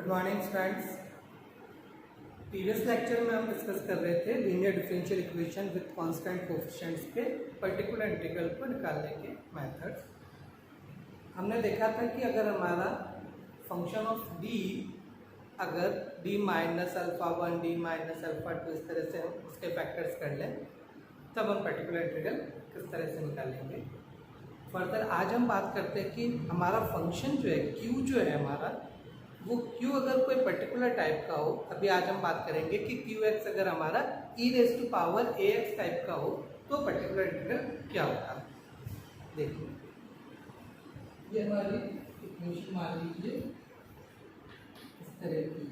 Morning friends. Previous lecture में हम discuss कर रहे थे linear differential equation with constant coefficients के पर्टिकुलर इंटीग्रल को निकालने के मेथड्स। हमने देखा था कि अगर हमारा फंक्शन ऑफ डी अगर D minus alpha one D minus alpha two इस तरह से हम उसके फैक्टर्स कर लें तब हम पर्टिकुलर इंटीग्रल किस तरह से निकालेंगे। फर्दर आज हम बात करते हैं कि हमारा फंक्शन जो है क्यू जो है हमारा वो क्यू अगर कोई पर्टिकुलर टाइप का हो। अभी आज हम बात करेंगे कि क्यू एक्स अगर हमारा e raise to power A x type का हो तो पर्टिकुलर इंटीग्रल क्या होगा। देखिए ये हमारी इक्वेशन मान लीजिए इस तरह की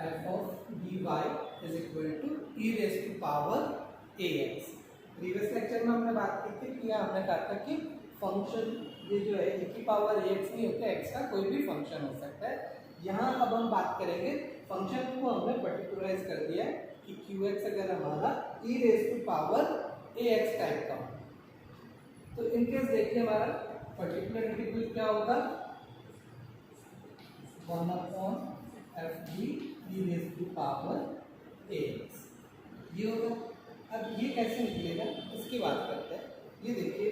f of d y is equal to e raise to power A x. Previous lecture में हमने बात की थी कि हमने कहा था कि फंक्शन ये जो है e की पावर एक्स नहीं होता, एक्स का कोई भी फंक्शन हो सकता है। यहाँ अब हम बात करेंगे फंक्शन को हमने पर्टिकुलराइज कर दिया है कि क्यू एक्स अगर हमारा e raise to power A x type का हो तो इनकेस देखिए हमारा पर्टिकुलर इंटीग्रल क्या होगा 1/f(d) e raise to power A x ये होगा। अब ये कैसे निकलेगा इसकी बात करते हैं। ये देखिए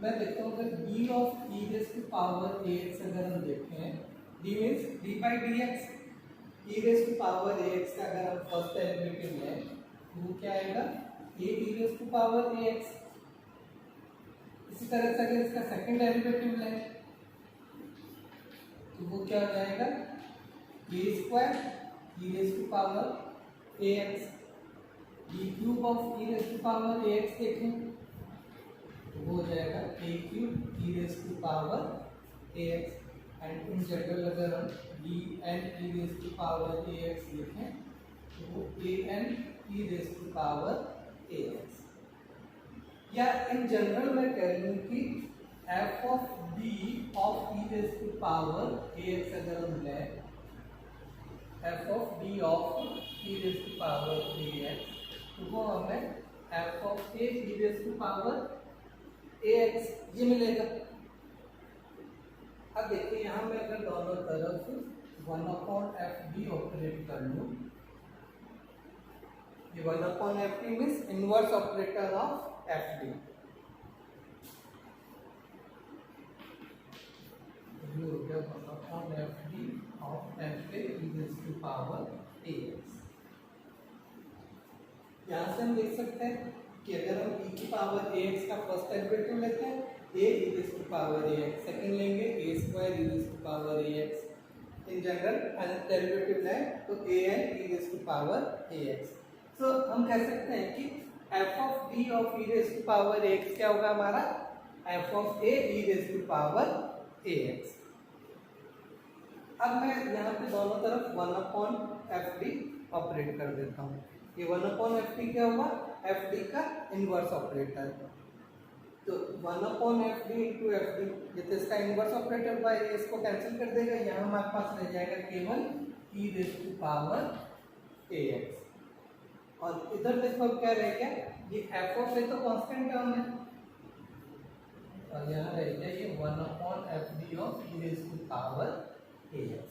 मैं देखता हूँ अगर d of e raise to power A x अगर हम देखते हैं d means d by d x e raise to power A x का अगर हम फर्स्ट डेरिवेटिव लें तो वो क्या आएगा a E raise to power A x. इसी तरह से अगर इसका सेकंड डेरिवेटिव लें तो वो क्या हो जाएगा a square e raise to power A x D cube of e raise to power A x देखें वो हो जाएगा a cube e raise to power A x. And in general अगर हम D n e raise to power A x लिखें तो वो a n e raise to power A x. या इन जनरल मैं कह लूँ कि F of D of e raise to power A x अगर हम लें f of D of e raise to power A x तो वो हमें f of a E raise to power A x ये मिलेगा। अब देखिए यहाँ मैं अगर दोनों तरफ 1/f(d) ऑपरेट कर लूँ ये 1/f(d) means inverse operator of f(d) ये हो गया 1/f(d) of f(a) e raised to power ax। यहाँ से हम देख सकते हैं कि अगर हम e की पावर ax का फर्स्ट डेरिवेटिव लेते हैं a e raised to power ax, second लेंगे a square e raised to power ax। In general अगर डेरिवेटिव लें तो a n e raised to power ax। सो हम कह सकते हैं कि f of d of e raised to power ax क्या होगा हमारा f of a e raised to power ax। अब मैं यहाँ पे दोनों तरफ 1/f(d) ऑपरेट कर देता हूँ। ये 1/f(d) क्या होगा f(d) का इनवर्स ऑपरेटर। तो 1/f(d) इंटू f(d) ये तो इसका इनवर्स ऑपरेटर बाय इसको कैंसिल कर देगा। यहाँ हमारे पास रह जाएगा केवल e raise to power ax। और इधर देखो क्या रह गया ये f ऑफ a तो कांस्टेंट टर्म है और यहाँ रह गया ये 1/f(d) of e raise to power ax।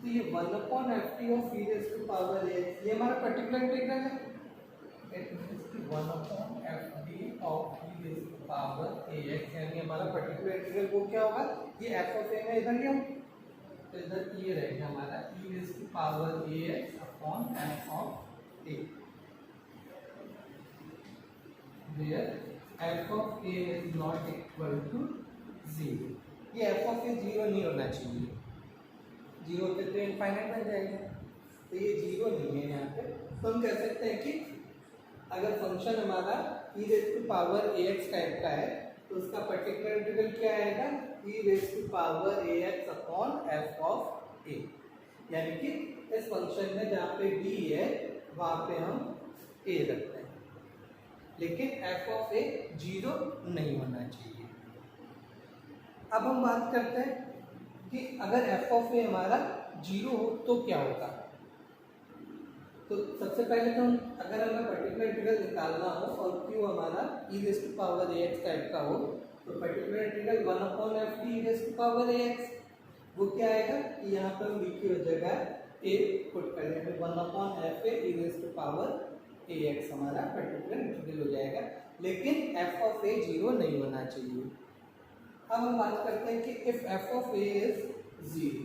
तो ये 1/f(d) of e raise to power ax ये हमारा पर्टिकुलर इंटीग्रल है। इट मींस कि 1/f(d) of e raise to power ax यानी हमारा पर्टिकुलर इंटीग्रल वो क्या होगा ये f ऑफ a में इधर लिया तो इधर ये रहेगा हमारा e raise to power ax upon f of a where f of a is not equal to 0। ये f ऑफ a 0 नहीं होना चाहिए, 0 पे तो इनफाइनाइट बन जाएगा तो ये 0 नहीं है यहाँ पे। तो हम कह सकते हैं कि अगर फंक्शन हमारा e raise to power ax type का है तो उसका पर्टिकुलर इंटीग्रल क्या आएगा e raise to power ax upon f of a। यानी कि इस फंक्शन में जहाँ पे d है वहाँ पे हम a रखते हैं लेकिन f ऑफ a 0 नहीं होना चाहिए। अब हम बात करते हैं कि अगर f ऑफ a हमारा 0 हो तो क्या होगा। तो सबसे पहले तो अगर हमें पर्टिकुलर इंटीग्रल निकालना हो और क्यू हमारा e raise to power ax type का हो तो particular integral 1/f(d) e raise to power ax वो क्या आएगा कि यहाँ पर हम बी की जगह ए पुट कर लेंगे, 1/fa e raise to power ax हमारा पर्टिकुलर इंटीग्रल हो जाएगा। लेकिन f ऑफ a 0 नहीं होना चाहिए। अब हम बात करते हैं कि if f of a is 0,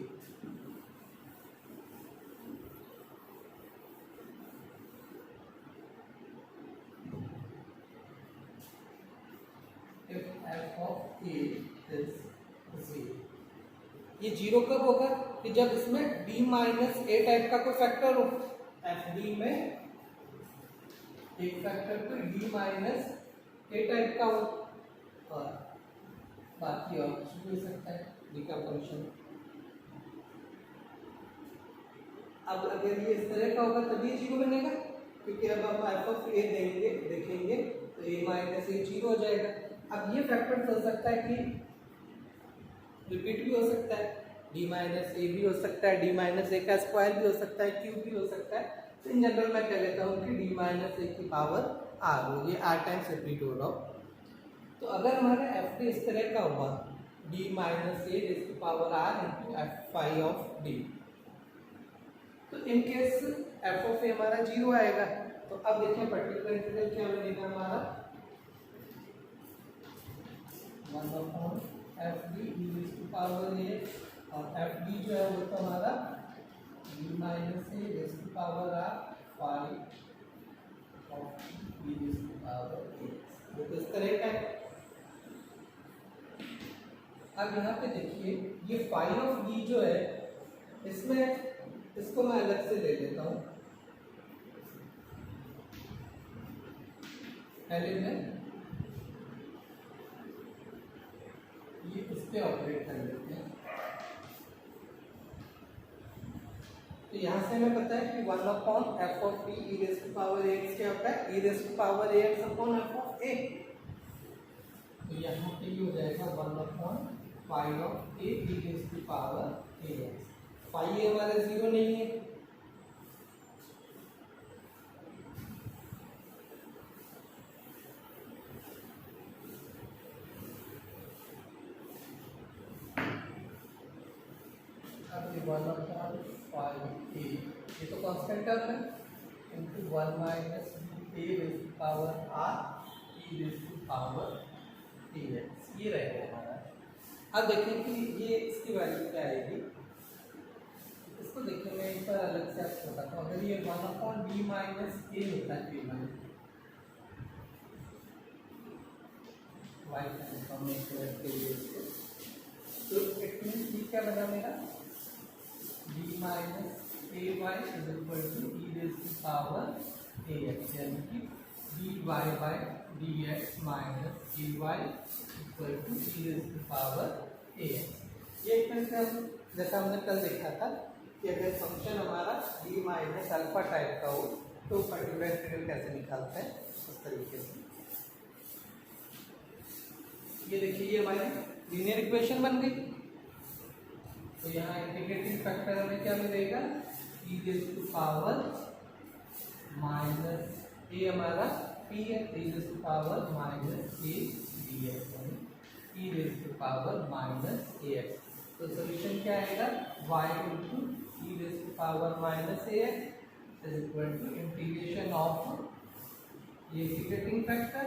if f of a is 0, ये 0 कब होगा कि जब इसमें b माइनस a टाइप का कोई फैक्टर हो। एफ डी में एक फैक्टर तो d माइनस a टाइप का हो, और बाकी और कुछ भी हो सकता है d का फंक्शन। अब अगर ये इस तरह का होगा तभी ये 0 बनेगा, क्योंकि अब हम f ऑफ a देखेंगे तो a माइनस a 0 हो जाएगा। अब ये फैक्टर हो सकता है कि रिपीट भी हो सकता है, d माइनस a भी हो सकता है, d माइनस a का स्क्वायर भी हो सकता है, क्यूब भी हो सकता है। तो इन जनरल मैं कह लेता हूँ कि d माइनस a की पावर r हो, ये r टाइम्स रिपीट हो रहा हो। तो अगर हमारा एफ डी इस तरह का हुआ, d minus a raise to power r into f phi of d, तो in case f of a हमारा 0 आएगा। तो अब देखिए पर्टिकुलर इंटीग्रल क्या बनेगा हमारा, 1/fd e raise to power a, और fd जो है वो तो हमारा d minus a raise to power r phi of e raise to power a, वो तो इस तरह का है। अब यहाँ पे देखिए ये फाई ऑफ d जो है, इसमें इसको मैं अलग से ले लेता हूँ। पहले मैं ये इस पे ऑपरेट कर लेते हैं। तो यहाँ से हमें पता है कि 1/f of d e raise to power ax क्या होता है, e raise to power ax upon f of a। तो यहाँ पे ये हो जाएगा 1/फाई of a e raise to power ax। Phi a हमारा 0 नहीं है, अब ये 1/फाई ए, ये तो कांस्टेंट टर्म है, into 1 minus a raise to power r e raise to power ax, ये रहेगा हमारा। अब देखें कि ये इसकी वैल्यू क्या आएगी, इसको देखिए मैं एक बार अलग से आपको बताता हूँ। अगर ये 1/d माइनस a होता है केवल y ट्रांसफॉर्मेशन के लिए इसको, तो इट मींस ये क्या बना मेरा, d minus a y is equal to e raise to power ax, यानी कि dy by dx minus dy equal to e raise to power ax। ये एक तरह से हम जैसा हमने कल देखा था कि अगर फंक्शन हमारा d माइनस अल्फा टाइप का हो तो पर्टिकुलर इंटीग्रल कैसे निकालते हैं, उस तरीके से। ये देखिए ये हमारी लीनियर इक्वेशन बन गई। तो यहाँ इंटीग्रेटिंग फैक्टर हमें क्या मिलेगा, e raise to power minus a हमारा p है, e raise to power minus a dx, e raise to power minus ax। तो सोल्यूशन क्या आएगा, y into e raise to power minus ax is equal to integration of ये integrating factor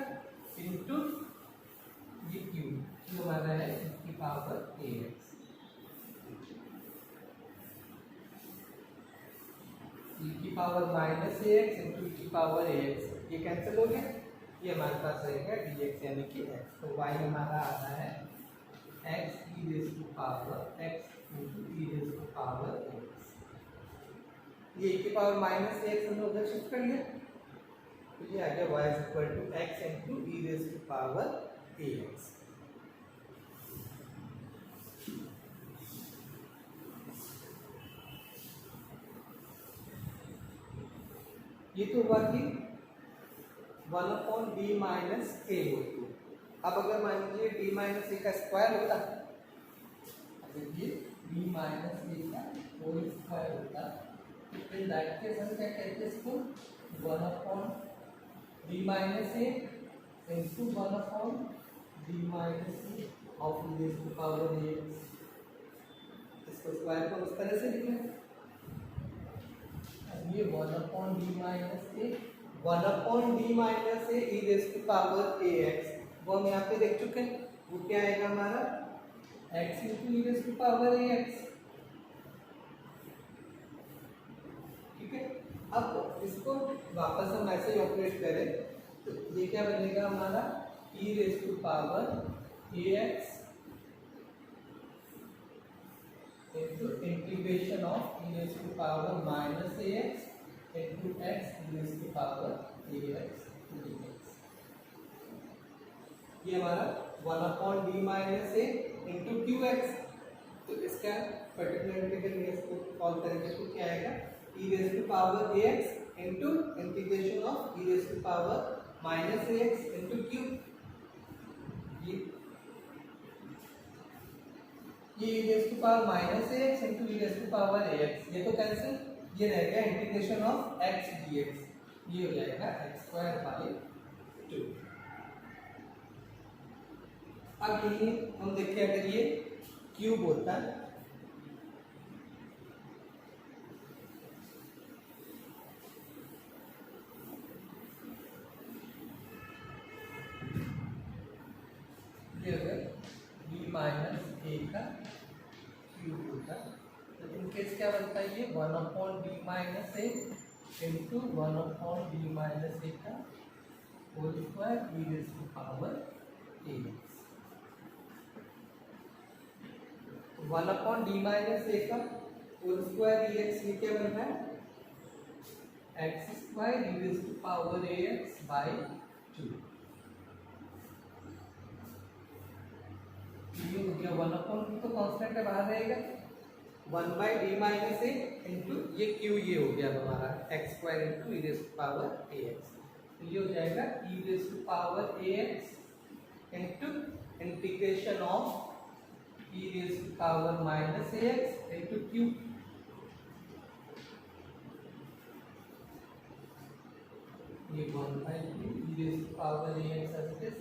into ये q हमारा है e की power ax, e की power minus ax into e की पावर ax, ये कैंसिल हो गया, ये हमारे पास रहेगा dx यानी कि x। तो y हमारा आता है x e raise to power x into e raise to power ax। ये e की पावर माइनस ax हमने उधर शिफ्ट कर लिया, तो ये आ गया y is equal to x into e raise to power ax। ये तो हुआ कि 1/d माइनस a होती है। अब अगर मान लीजिए d माइनस a का स्क्वायर होता, अगर ये d माइनस a का होल स्क्वायर होता, तो इन दैट केस हम क्या कहते हैं इसको, 1/d minus a into 1/d minus a of e raise to power ax। तो स्क्वायर को उस तरह से लिखना है। अब ये 1/d minus A, 1/d minus A E raise to power A X, वो हम यहाँ पे देख चुके हैं। वो क्या आएगा हमारा x into E raise to power A X. ठीक है, अब इसको वापस हम ऐसे ही ऑपरेट करें तो ये क्या बनेगा हमारा e raise to power A x into integration of e raised to power minus ax into x e raised to power ax dx। ये हमारा 1/d माइनस ए इंटू क्यू एक्स, तो इसका पर्टिकुलर इंटीग्रल इसको कॉल करेंगे तो क्या आएगा e raised to power ax into integration of e raised to power minus ax into q। ये e raise to power minus X into E raise to power X, ये तो cancel, ये रहेगा इंटीग्रेशन ऑफ x dx, ये हो जाएगा x²/2। अब ये हम देखिए अगर ये क्यूब होता है ये अगर b माइनस ए का क्यूब होता तो इन केस क्या बनता है ये 1/d minus A into 1/d minus a का whole square E raise to power a. 1/d minus a का होल स्क्वायर ई एक्स, ये क्या बन रहा है x² E raise to power A X by 2। ये हो गया 1/, तो कांस्टेंट है बाहर रहेगा 1/d माइनस ए इंटू ये क्यू, ये हो गया हमारा x² into E raise to power A x, तो ये हो जाएगा E raise to power A X into integration of E raise to power minus A X into Q. ये 1/2 E raise to power A x,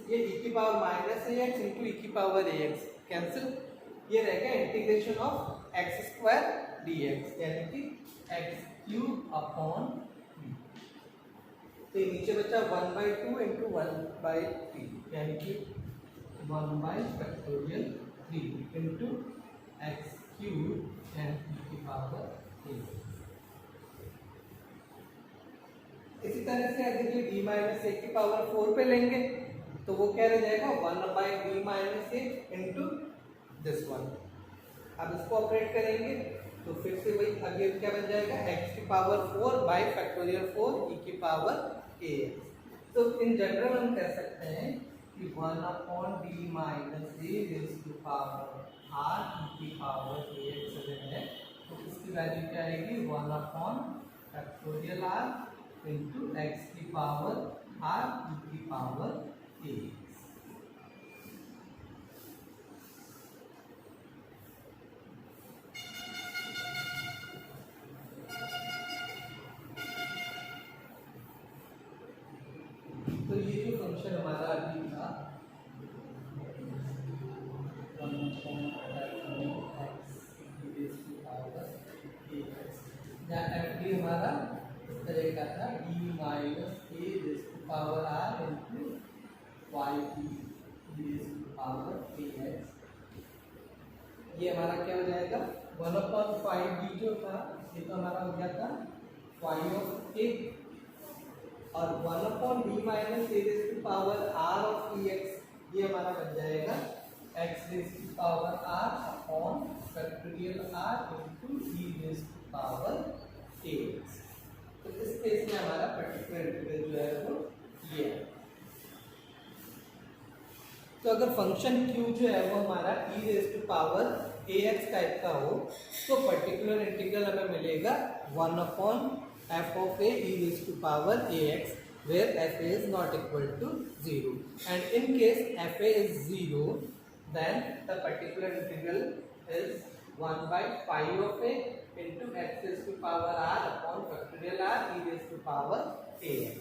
ये e की power minus A X into E की power ए x cancel, ये रहेगा integration of x² dx यानी कि x³ तो नीचे बचा 1/2 इंटू 1/3 यानी कि 1/3 इंटू x³ एंड e की पावर a। इसी तरह से अगर ये d माइनस ए की पावर 4 पे लेंगे तो वो क्या रह जाएगा 1/d minus A into this one. अब इसको ऑपरेट करेंगे तो फिर से वही आगे क्या बन जाएगा x की पावर 4 बाई फैक्टोरियल 4 e की पावर ax। तो इन जनरल हम कह सकते हैं कि 1/d minus A raise to power r e की पावर ax अगर है तो इसकी वैल्यू क्या आएगी 1/फैक्टोरियल r इंटू एक्स की पावर r e की पावर ax। तो ये जो फंक्शन हमारा अभी था एफ डी हमारा इस तरह का था D minus A raise to power R into Y D raise to power A x. ये हमारा क्या हो जाएगा 1/5d जो था ये तो हमारा हो गया था फाई ऑफ ए, और 1/d minus A raise to power R of E X ये हमारा बन जाएगा x raise to power R upon factorial R into E raise to power A x. तो इस केस में हमारा पर्टिकुलर इंटीग्रल जो है वो ये है। तो अगर फंक्शन q जो है वो हमारा e raise to power ax type का हो तो पर्टिकुलर इंटीग्रल हमें मिलेगा 1/f of a e raised to power ax where f is not equal to 0, and in case f is 0 then the particular integral is 1/phi of a into x raised to power r upon factorial r e raised to power ax।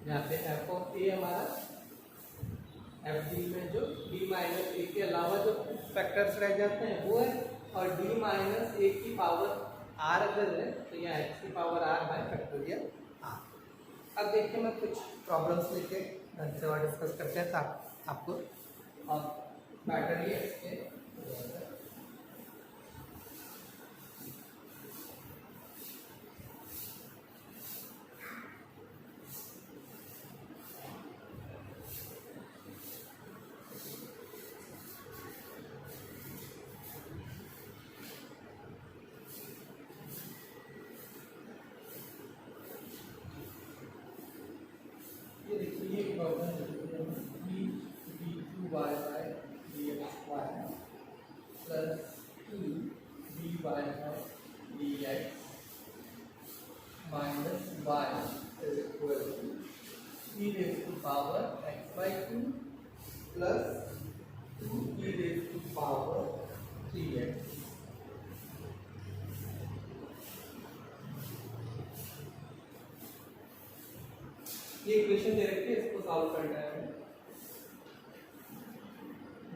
यहाँ पे f of a हमारा F D में जो d minus ए के अलावा जो factors रह जाते हैं वो है, और d माइनस ए की पावर r अगर है तो यह x की power r bye factorial r। अब देखिए मैं कुछ प्रॉब्लम्स लेके ढंग से और डिस्कस करते हैं आपको अब पैटर्न ये इसके ये इक्वेशन दे रखी है, इसको सॉल्व करना है।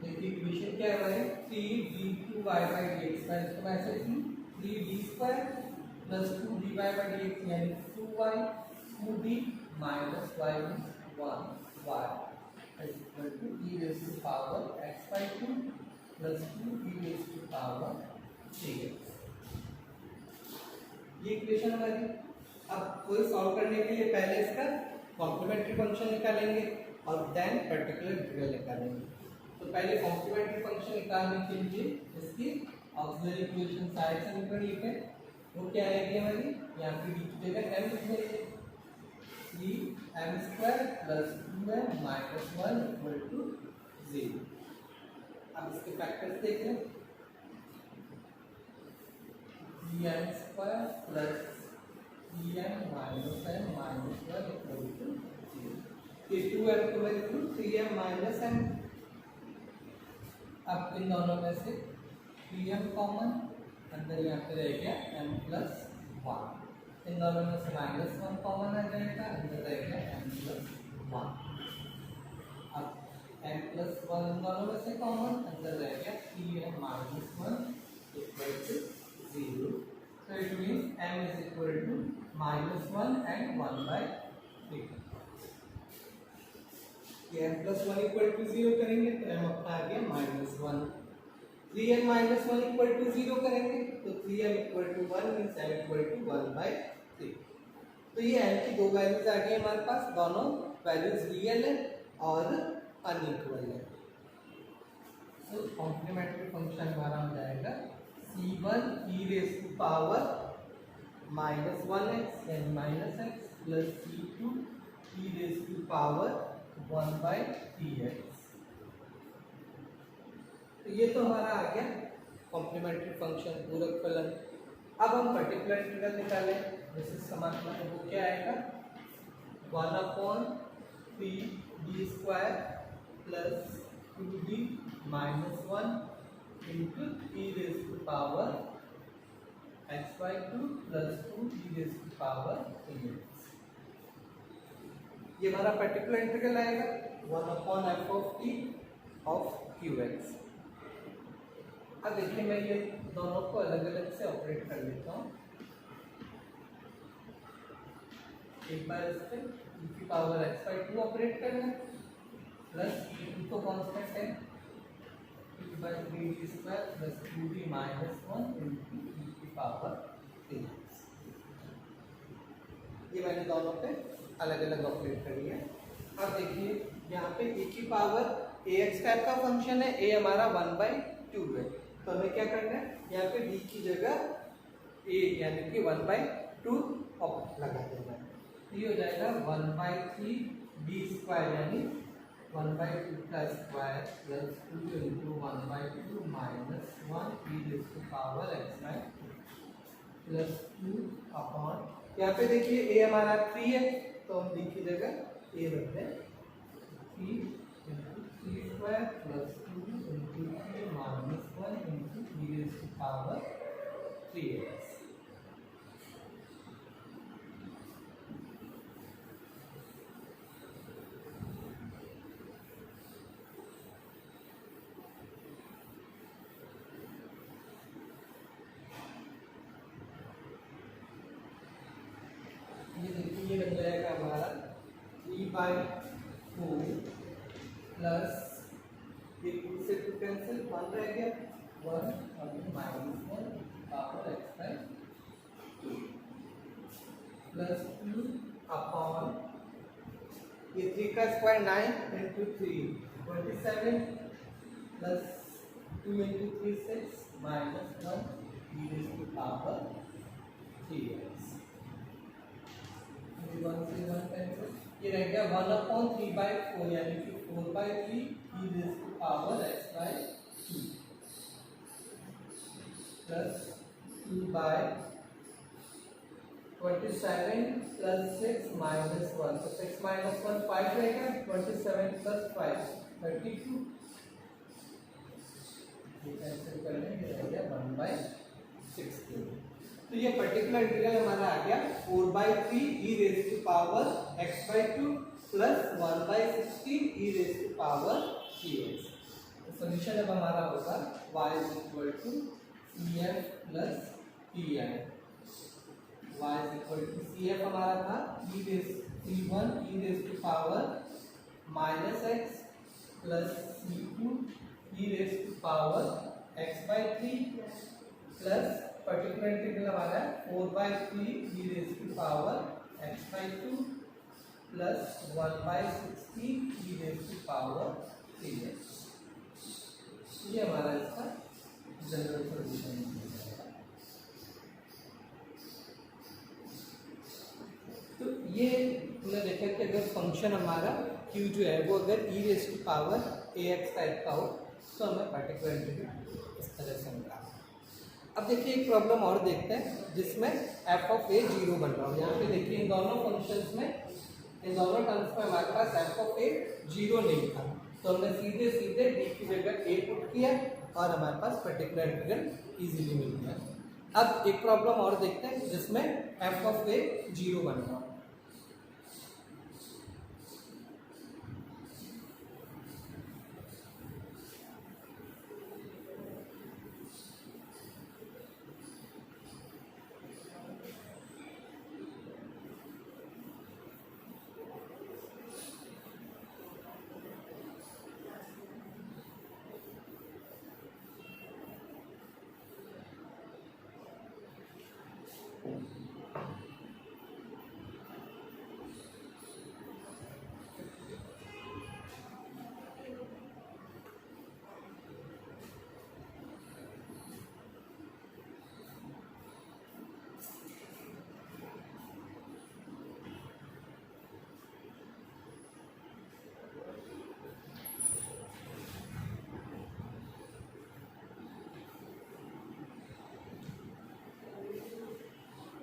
देखिए इक्वेशन क्या है हमारे 3d2y/dx का, इसको मैं ऐसे लिखूं 3d² + 2dy/dx यानी 2y 2d - y 1y = e⁻x/2 + 2e⁻3x। ये इक्वेशन हमारी। अब कोई सॉल्व करने के लिए पहले इसका कॉम्प्लीमेंट्री फंक्शन निकालेंगे और देन पर्टिकुलर इंटीग्रल निकालेंगे। तो पहले कॉम्प्लीमेंट्री फंक्शन निकालने के लिए इसकी ऑक्सिलरी इक्वेशन साइड समीकरण लिखें। वो क्या आएगी हमारी, यहाँ पे डी की जगह m लिख लेंगे, 3m² + 2m - 1 = 0। अब इसके फैक्टर्स देख लें, 3m² + 3m - m - 1 = 0। ये 2m को मैं लिखूं 3m - m। अब इन दोनों में से 3m कॉमन, अंदर यहाँ पे रह गया m + 1। इन दोनों में से -1 कॉमन आ जाएगा, अंदर रह गया m + 1। अब m + 1 इन दोनों में से कॉमन, अंदर रह गया 3m - 1 = 0। So it means m is equal to -1 and 1/3। ये m + 1 = 0 करेंगे तो m अपना आ गया -1। 3m - 1 = 0 करेंगे तो 3m = 1 मींस m = 1/3। तो ये m की दो वैल्यूज आ गई हमारे पास, दोनों वैल्यूज रियल है और अनइक्वल है। तो कॉम्प्लीमेंट्री फंक्शन हमारा हो जाएगा c1 e⁻−1x यानी -x + c2 e⁻1/3x। तो ये तो हमारा आ गया कॉम्प्लीमेंट्री फंक्शन, पूरक फलन। अब हम पर्टिकुलर इंटीग्रल निकालें, जिससे समान मतलब वो क्या आएगा, 1/3d² + 2d - 1 × e⁻x/2 + 2e⁻3x। ये हमारा पर्टिकुलर इंटीग्रल आएगा 1/f of qx। अब देखिए मैं ये दोनों को अलग अलग से ऑपरेट कर लेता हूँ। एक बार इस पे e⁻x/2 ऑपरेट करना प्लस e तो कांस्टेंट है, e/3d² + 2d - 1 × e⁻3x। ये मैंने दोनों पे अलग अलग ऑपरेट कर लिया। अब देखिए यहाँ पे e की पावर ax टाइप का फंक्शन है, a हमारा 1/2 है, तो हमें क्या करना है, यहाँ पे d की जगह a यानी कि 1/2 लगा देना है। ये हो जाएगा 1/3d² यानी 1/2 का स्क्वायर + 2 × 1/2 - 1 e⁻x/2 + 2 यहाँ पे देखिए a हमारा 3 है, तो हम d की जगह a रख दें, 3 × 3² + 2 × 3 - 1 × e⁻3x। वन रह गया, one -1 power X by plus 2 upon ये 3 का square 9 into 3 27 plus 2 into 3 6 minus 1 e raise to power 3x। 1 से 1 कैंसिल, ये रह गया 1/3/4 यानी कि 4/3 e raise to power x by 2 plus 2/27 plus 6 minus 1, तो 6 माइनस 1 5 रहेगा, 27 प्लस 5 32, ये कैंसिल कर लेंगे, रह गया 1/16। तो ये पर्टिकुलर इंटीग्रल हमारा आ गया 4/3 e raise to power x by 2 plus 1/16 e raise to power 3x। तो सोल्यूशन अब हमारा होगा y is equal to CF plus PI। y is equal to CF हमारा था C1 e raise to power minus x plus C2 e raise to power x by 3 plus particular integral हमारा 4/3 e raise to power x by 2 plus 1/16 e raise to power 3x। ये हमारा इसका general solution है। तो ये हमने देखा कि अगर फंक्शन हमारा q जो है वो अगर e raise to power ax type का हो तो हमें पर्टिकुलर इंटीग्रल इस तरह से मिला। अब देखिए एक प्रॉब्लम और देखते हैं जिसमें f ऑफ a 0 बन रहा हो। यहाँ पे देखिए इन दोनों फंक्शंस में, इन दोनों टर्म्स में हमारे पास f ऑफ a 0 नहीं था, तो हमने सीधे सीधे d की जगह a पुट किया और हमारे पास पर्टिकुलर इंटीग्रल इजीली मिल गया। अब एक प्रॉब्लम और देखते हैं जिसमें f ऑफ a 0 बन रहा हो।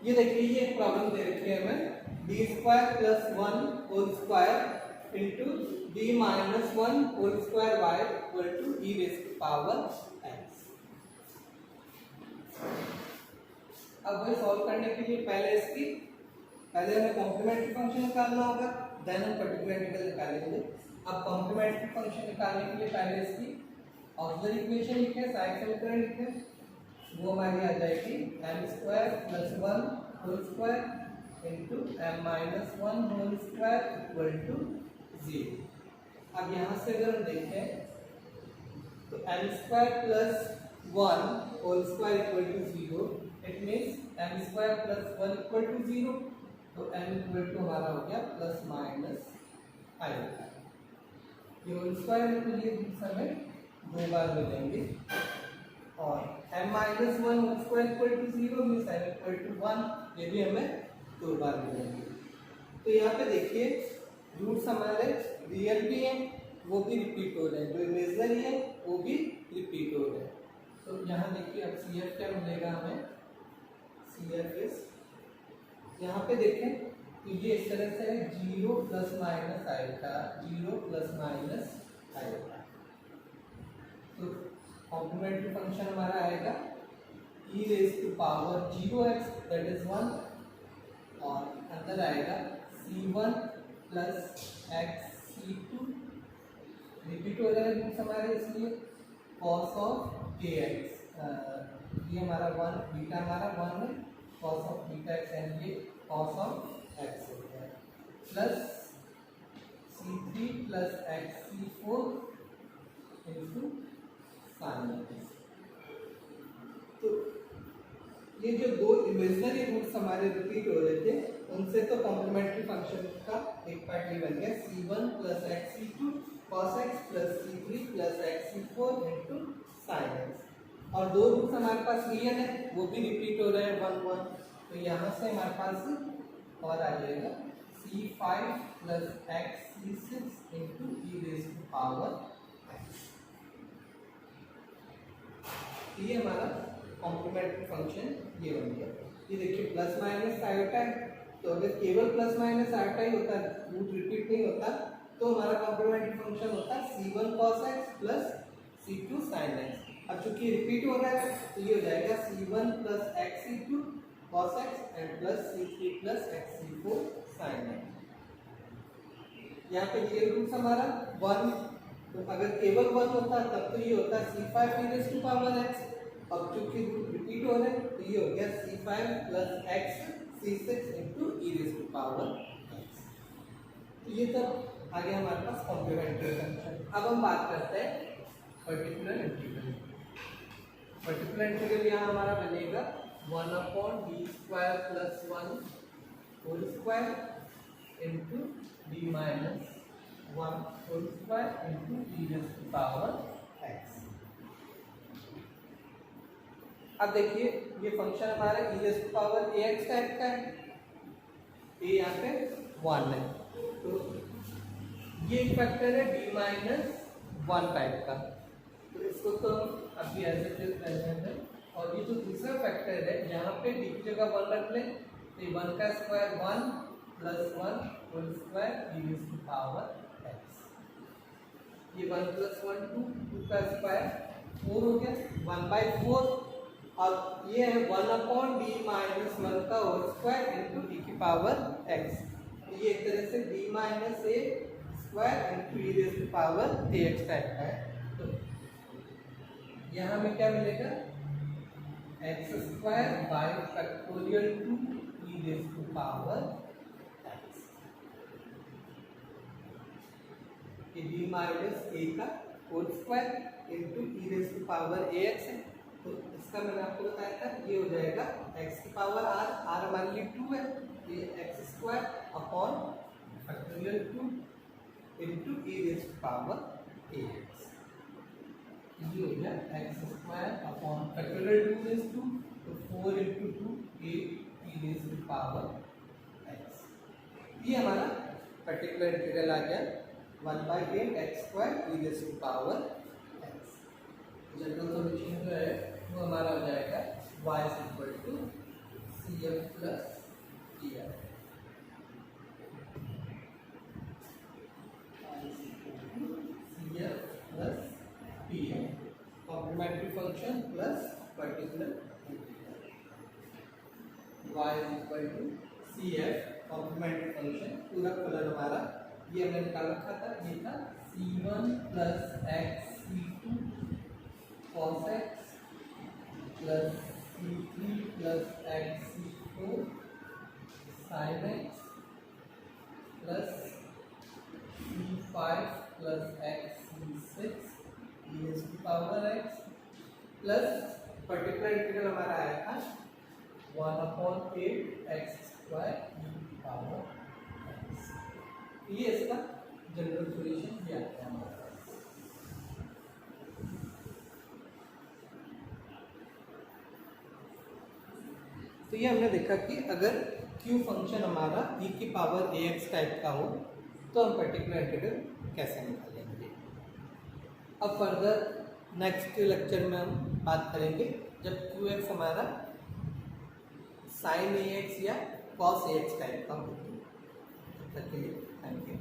ये देखिए ये एक प्रॉब्लम दे रखी है हमें d square plus 1 whole square into d minus 1 whole square y equal to e raise to power x। अब वही सॉल्व करने के लिए पहले हमें कॉम्प्लीमेंट्री फंक्शन निकालना होगा, देन हम पर्टिकुलर इंटीग्रल निकालेंगे। अब कॉम्प्लीमेंट्री फंक्शन निकालने के लिए पहले इसकी ऑक्सिलरी इक्वेशन लिखें, सहायक समीकरण लिखें, वो हमारी आ जाएगी m square plus 1 whole square into m minus 1 whole square equal to 0। अब यहाँ से अगर हम देखें तो m square plus 1 whole square equal to 0, it means m square plus 1 equal to 0, तो m इक्वल टू हमारा हो गया प्लस माइनस i। ये होल स्क्वायर है तो ये समय दो बार मिलेंगे, और m minus 1 whole square equal to 0 means m equal to 1, ये भी हमें दो बार मिलेंगे। तो यहाँ पे देखिए रूट्स हमारे रियल भी हैं, वो भी रिपीट हो रहे हैं, जो इमेजिनरी है वो भी रिपीट हो रहे हैं। तो यहाँ देखिए अब CF क्या मिलेगा हमें, CF इज, यहाँ पे देखें तो ये इस तरह से है 0 प्लस माइनस आएगा, 0 प्लस माइनस आएगा। तो कॉम्प्लीमेंट्री फंक्शन हमारा आएगा e raise to power 0x that is 1, और अंदर आएगा c1 plus x c2, repeat हो जाएगा हमारे, इसलिए cos ऑफ kx, ये हमारा 1 बीटा हमारा 1 है, cos of beta x and ये cos ऑफ x हो गया, plus c3 plus x c4 into sine x. तो ये जो दो इमेजिनरी रूट्स हमारे रिपीट हो रहे थे उनसे तो कॉम्प्लीमेंट्री फंक्शन का एक पार्ट ये बन गया c1 plus X c2 cos x plus c3 plus X c4 into sine x. और दो रूट्स हमारे पास रियल है वो भी रिपीट हो रहे हैं 1 1, तो यहाँ से हमारे पास और आ जाएगा c5 plus X c6 into E raise to power x। ये हमारा कॉम्प्लीमेंट्री फंक्शन ये बन गया। ये देखिए प्लस माइनस आयोटा है, तो अगर केवल प्लस माइनस आयोटा ही होता, रूट रिपीट नहीं होता, तो हमारा कॉम्प्लीमेंट्री फंक्शन होता c1 cos x plus c2 sin x। अब चूंकि रिपीट हो रहा है तो ये हो जाएगा c1 plus X c2 cos x and plus c3 plus X c4 sin x। यहाँ पे ये रूट्स हमारा 1, तो अगर केवल 1 होता तब तो ये होता c5 e raise to power x। अब चूंकि रूट रिपीट हो रहे हैं तो ये हो गया c5 plus X c6 into E raise to power x। तो ये तब आ गया हमारे पास कॉम्प्लीमेंट्री फंक्शन। अब हम बात करते हैं पर्टिकुलर इंटीग्रल। पर्टिकुलर इंटीग्रल यहाँ हमारा बनेगा 1/d² plus 1 whole square into d minus 1 whole square into E raise to power x। अब देखिए ये फंक्शन हमारा E raise to power ax type का है, ये यहाँ पे 1 है, तो ये एक फैक्टर है d माइनस 1 टाइप का, तो इसको तो अभी ऐसे कर लेते हैं। और ये जो दूसरा फैक्टर है यहाँ पे d की जगह 1 रख लें, तो ये 1 का square 1 plus 1 whole square E raise to power x। ये 1 प्लस 1 2 का स्क्वायर 4 हो गया 1/4, और ये है 1/d माइनस 1 का होल स्क्वायर इंटू e की पावर x। ये एक तरह से d minus a square into E raise to power ax type का है। तो यहाँ में क्या मिलेगा x square by factorial 2 E raise to power x। ये d माइनस a का whole square into E raise to power ax है। तो इसका मैंने आपको बताया था ये हो जाएगा x की पावर r, r हमारे लिए 2 है, ये x square upon factorial 2 into E raise to power ax। ये हो गया x square upon factorial 2 raise to, तो 4 into 2 8 E raise to power x। ये हमारा पर्टिकुलर इंटीग्रल आ गया 1/8 x square E raise to power x। General solution जो है वो हमारा हो जाएगा y = cf plus df। cf plus df complementary function plus particular integral. y = cf complementary function पूरा कलर हमारा ये हमने निकाल रखा था, ये था c1 plus X c2 cos x plus c3 plus X c4 sin x plus c5 plus X c6 E raise to power x plus particular integral हमारा आया था 1/8 x square E to power x। ये इसका general solution ये आता है हमारा। तो ये हमने देखा कि अगर q फंक्शन हमारा e की पावर ax टाइप का हो तो हम पर्टिकुलर इंटीग्रल कैसे निकालेंगे। अब फर्दर नेक्स्ट लेक्चर में हम बात करेंगे जब qx हमारा sin ax या cos ax टाइप का हो। तब तक के लिए थैंक यू।